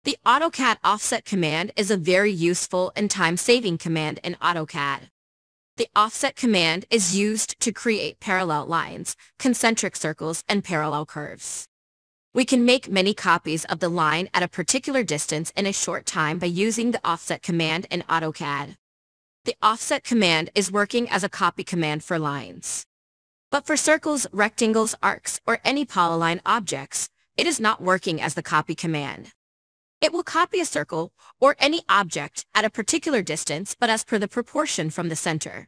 The AutoCAD offset command is a very useful and time-saving command in AutoCAD. The offset command is used to create parallel lines, concentric circles, and parallel curves. We can make many copies of the line at a particular distance in a short time by using the offset command in AutoCAD. The offset command is working as a copy command for lines. But for circles, rectangles, arcs, or any polyline objects, it is not working as the copy command. It will copy a circle or any object at a particular distance but as per the proportion from the center.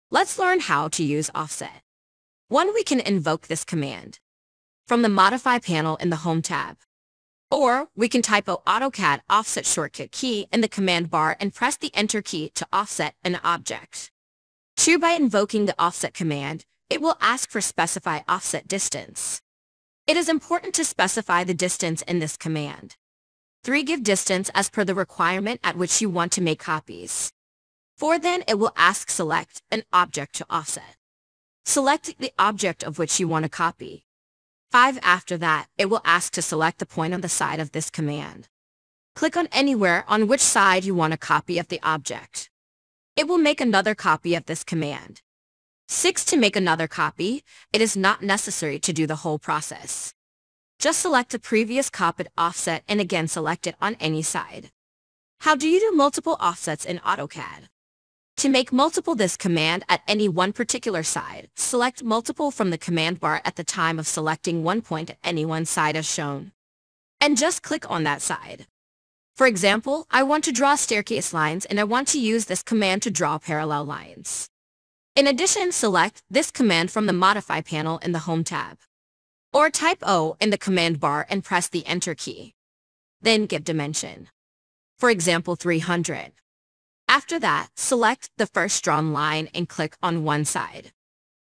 Let's learn how to use offset. 1. We can invoke this command from the Modify panel in the Home tab. Or we can type out AutoCAD offset shortcut key in the command bar and press the Enter key to offset an object. 2. By invoking the offset command, it will ask for specify offset distance. It is important to specify the distance in this command. 3. Give distance as per the requirement at which you want to make copies. 4. Then it will ask select an object to offset. Select the object of which you want to copy. 5. After that, it will ask to select the point on the side of this command. Click on anywhere on which side you want a copy of the object. It will make another copy of this command. 6. To make another copy, it is not necessary to do the whole process. Just select the previous copied offset and again select it on any side. How do you do multiple offsets in AutoCAD? To make multiple this command at any one particular side, select multiple from the command bar at the time of selecting one point at any one side as shown. And just click on that side. For example, I want to draw staircase lines and I want to use this command to draw parallel lines. In addition, select this command from the Modify panel in the Home tab. Or type O in the command bar and press the Enter key. Then give dimension. For example, 300. After that, select the first drawn line and click on one side.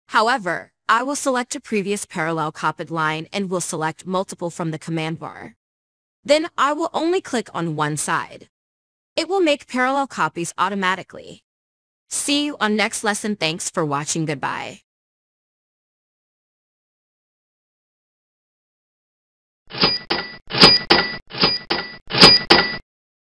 However, I will select a previous parallel copied line and will select multiple from the command bar. Then I will only click on one side. It will make parallel copies automatically. See you on next lesson. Thanks for watching. Goodbye.